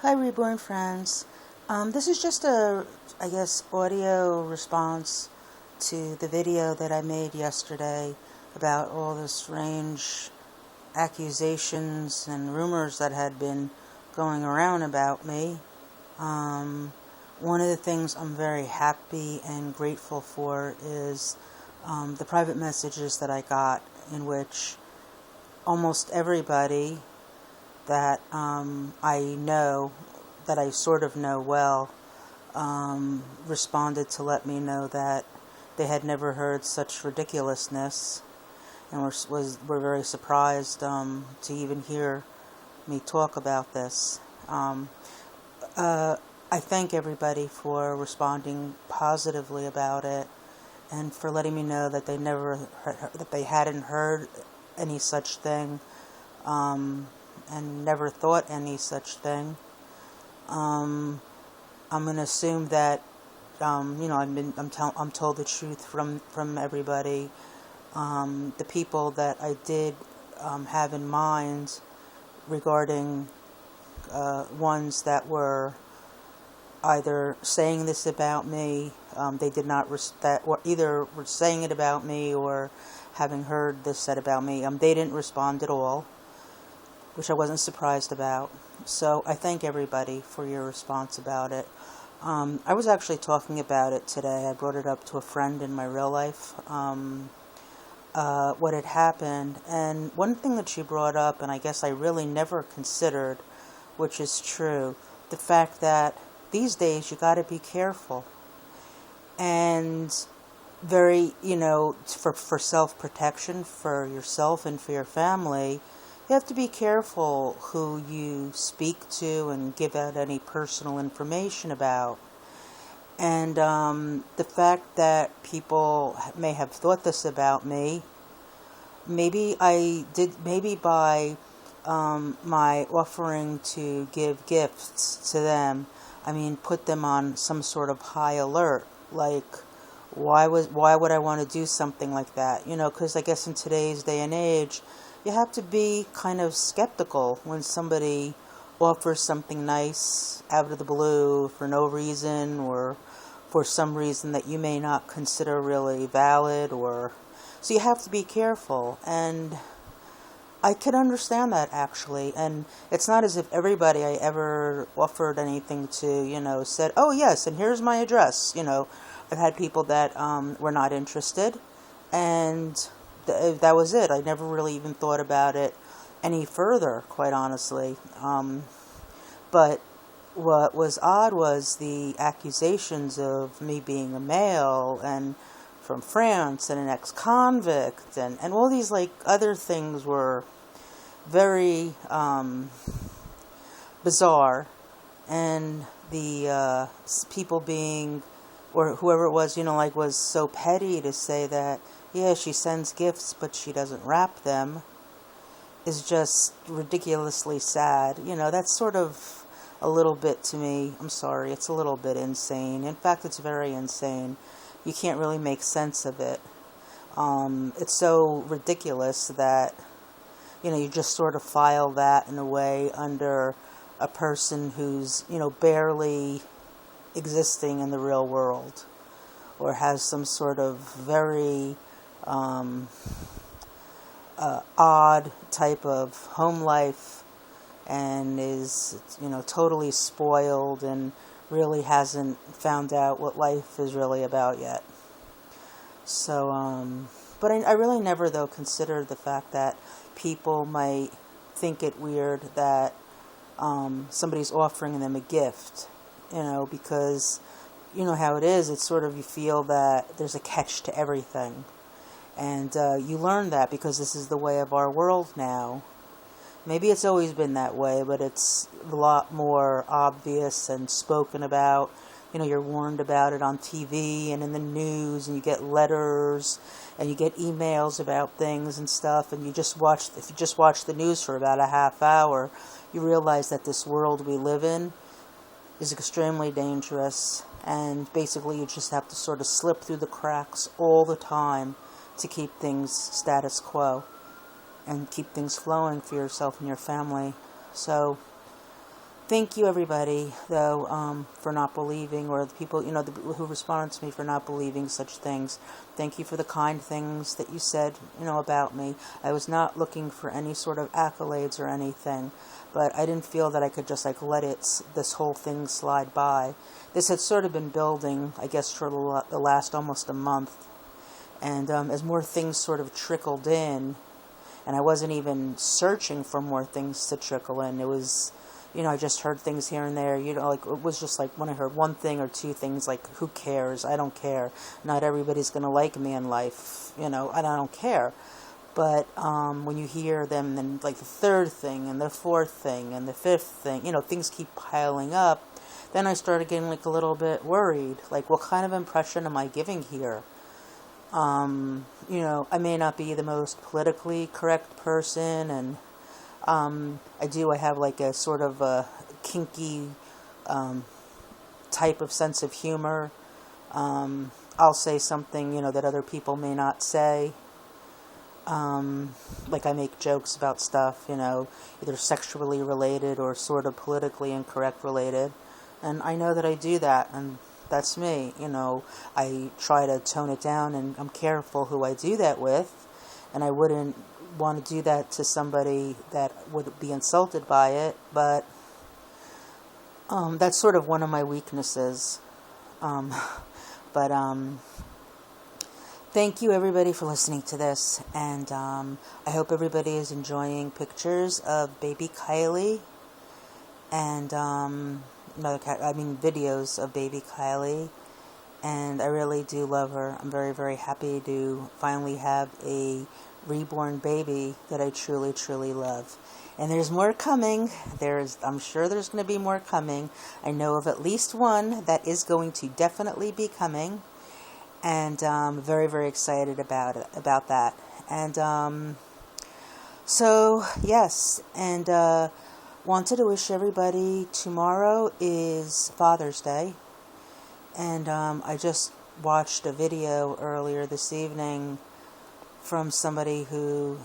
Hi, Reborn friends. This is just I guess, audio response to the video that I made yesterday about all the strange accusations and rumors that had been going around about me. One of the things I'm very happy and grateful for is the private messages that I got, in which almost everybody that I know, that I sort of know well, responded to let me know that they had never heard such ridiculousness, and were very surprised to even hear me talk about this. I thank everybody for responding positively about it, and for letting me know that they hadn't heard any such thing. And never thought any such thing. I'm going to assume that I'm told the truth from everybody. The people that I did have in mind regarding ones that were either saying this about me, they did not or either were saying it about me or having heard this said about me. They didn't respond at all, which I wasn't surprised about. So I thank everybody for your response about it. I was actually talking about it today. I brought it up to a friend in my real life, what had happened. And one thing that she brought up, and I guess I really never considered, which is true, the fact that these days you got to be careful. And very, for self-protection, for yourself and for your family, you have to be careful who you speak to and give out any personal information about. And the fact that people may have thought this about me, maybe by my offering to give gifts to them, put them on some sort of high alert. Like, why would I want to do something like that? Because I guess in today's day and age, you have to be kind of skeptical when somebody offers something nice out of the blue for no reason, or for some reason that you may not consider really valid, so you have to be careful. And I can understand that, actually. And it's not as if everybody I ever offered anything to, said, oh yes, and here's my address. I've had people that were not interested, and that was it. I never really even thought about it any further, quite honestly. But what was odd was the accusations of me being a male and from France and an ex-convict, and all these other things were very bizarre. And the people being, or whoever it was, was so petty to say that, yeah, she sends gifts, but she doesn't wrap them, is just ridiculously sad. That's sort of a little bit, to me, I'm sorry, it's a little bit insane. In fact, it's very insane. You can't really make sense of it. It's so ridiculous that, you just sort of file that in a way under a person who's, barely existing in the real world, or has some sort of very odd type of home life, and is, totally spoiled and really hasn't found out what life is really about yet. So, but I really never, though, considered the fact that people might think it weird that somebody's offering them a gift, because you know how it is. It's sort of, you feel that there's a catch to everything. And you learn that because this is the way of our world now. Maybe it's always been that way, but it's a lot more obvious and spoken about. You're warned about it on TV and in the news, and you get letters and you get emails about things and stuff. And if you just watch the news for about a half hour, you realize that this world we live in is extremely dangerous. And basically you just have to sort of slip through the cracks all the time to keep things status quo and keep things flowing for yourself and your family. So Thank you, everybody, though, for not believing, or the people, who responded to me for not believing such things. Thank you for the kind things that you said, about me. I was not looking for any sort of accolades or anything, but I didn't feel that I could just, let this whole thing slide by. This had sort of been building, I guess, for the last almost a month. And as more things sort of trickled in, and I wasn't even searching for more things to trickle in, it was... I just heard things here and there, it was just when I heard one thing or two things, who cares? I don't care. Not everybody's going to like me in life, and I don't care. But when you hear them, then, the third thing, and the fourth thing, and the fifth thing, things keep piling up, then I started getting, a little bit worried. What kind of impression am I giving here? I may not be the most politically correct person, and... I have a sort of a kinky type of sense of humor. I'll say something, that other people may not say. I make jokes about stuff, either sexually related or sort of politically incorrect related. And I know that I do that, and that's me. I try to tone it down, and I'm careful who I do that with, and I wouldn't want to do that to somebody that would be insulted by it, but that's sort of one of my weaknesses. Thank you, everybody, for listening to this, and I hope everybody is enjoying pictures of baby Kylie, and videos of baby Kylie, and I really do love her. I'm very, very happy to finally have a reborn baby that I truly, truly love. And there's more coming. I'm sure there's going to be more coming. I know of at least one that is going to definitely be coming. And I'm very, very excited about that. And so, yes. And wanted to wish everybody, tomorrow is Father's Day. And I just watched a video earlier this evening from somebody who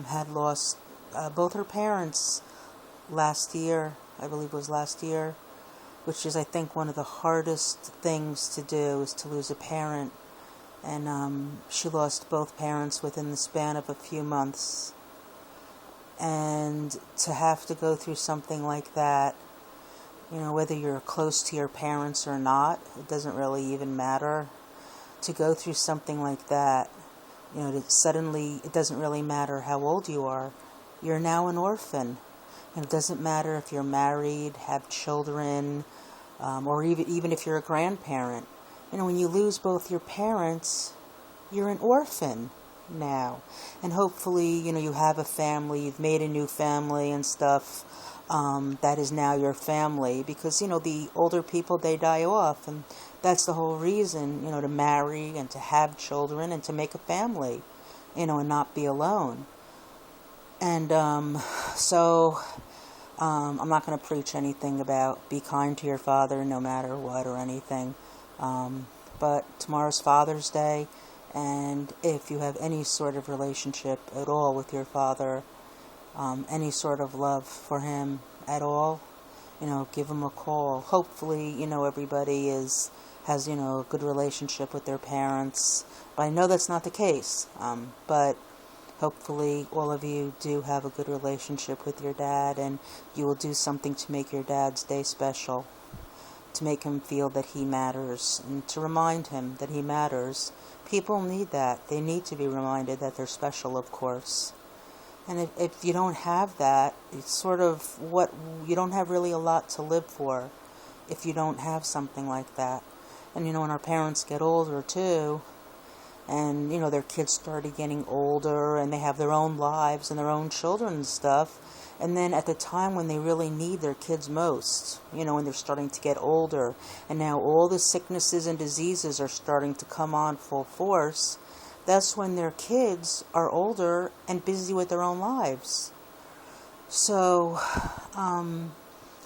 had lost both her parents last year, I believe it was last year, which is, I think, one of the hardest things to do, is to lose a parent. And she lost both parents within the span of a few months. And to have to go through something like that, whether you're close to your parents or not, it doesn't really even matter. To go through something like that, suddenly, it doesn't really matter how old you are. You're now an orphan. And it doesn't matter if you're married, have children, or even if you're a grandparent. When you lose both your parents, you're an orphan now. And hopefully, you have a family, you've made a new family and stuff, that is now your family. Because, the older people, they die off, and that's the whole reason, to marry and to have children and to make a family, and not be alone. And so I'm not going to preach anything about be kind to your father no matter what or anything. But tomorrow's Father's Day, and if you have any sort of relationship at all with your father, any sort of love for him at all, give him a call. Hopefully, everybody has a good relationship with their parents. But I know that's not the case. But hopefully all of you do have a good relationship with your dad, and you will do something to make your dad's day special, to make him feel that he matters, and to remind him that he matters. People need that. They need to be reminded that they're special, of course. And if you don't have that, it's sort of you don't have really a lot to live for if you don't have something like that. And, when our parents get older, too, and, their kids started getting older, and they have their own lives and their own children and stuff, and then at the time when they really need their kids most, when they're starting to get older, and now all the sicknesses and diseases are starting to come on full force, that's when their kids are older and busy with their own lives. So,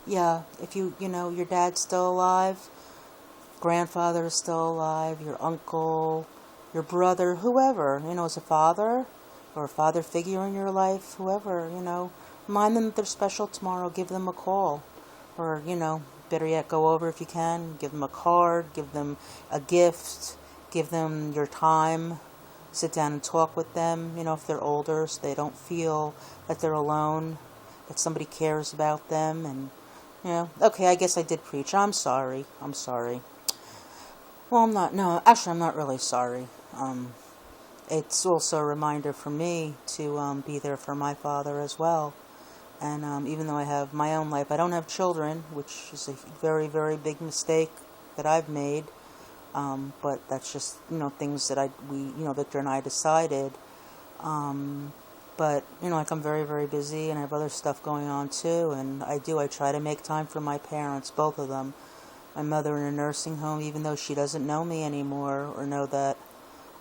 if your dad's still alive, grandfather is still alive, your uncle, your brother, whoever, is a father or a father figure in your life, whoever, remind them that they're special tomorrow, give them a call. or, better yet, go over if you can. Give them a card, give them a gift, give them your time. Sit down and talk with them, if they're older, so they don't feel that they're alone, that somebody cares about them. And, okay, I guess I did preach. I'm sorry. Well, I'm not, no, actually, I'm not really sorry. It's also a reminder for me to be there for my father as well. And even though I have my own life, I don't have children, which is a very, very big mistake that I've made. But that's just, things that Victor and I decided. But, like, I'm very, very busy, and I have other stuff going on too. And I try to make time for my parents, both of them. My mother in a nursing home, even though she doesn't know me anymore or know that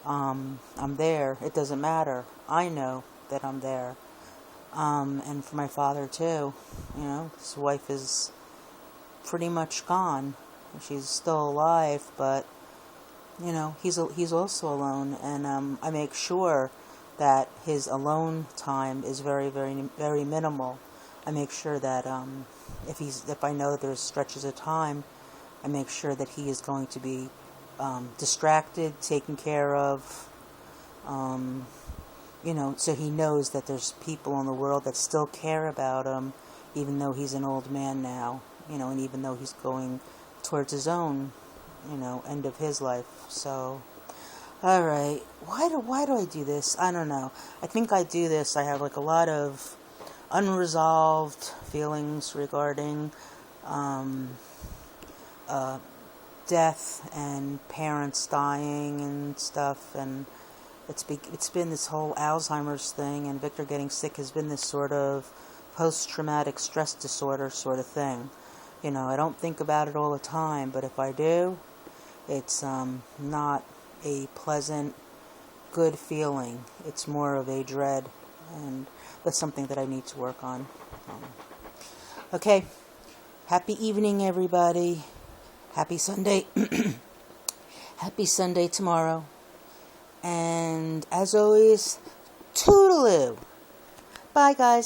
I'm there. It doesn't matter. I know that I'm there. And for my father too. His wife is pretty much gone. She's still alive, but he's also alone, and I make sure that his alone time is very, very, very minimal. I make sure that if I know that there's stretches of time, I make sure that he is going to be distracted, taken care of, so he knows that there's people in the world that still care about him, even though he's an old man now, and even though he's going towards his own, end of his life. So, all right, why do I do this? I don't know. I think I do this. I have like a lot of unresolved feelings regarding death and parents dying and stuff, and it's been this whole Alzheimer's thing, and Victor getting sick has been this sort of post-traumatic stress disorder sort of thing. I don't think about it all the time, but if I do, it's not a pleasant, good feeling. It's more of a dread, and that's something that I need to work on. Okay, happy evening, everybody. Happy Sunday. Happy Sunday tomorrow. And as always, toodaloo. Bye, guys.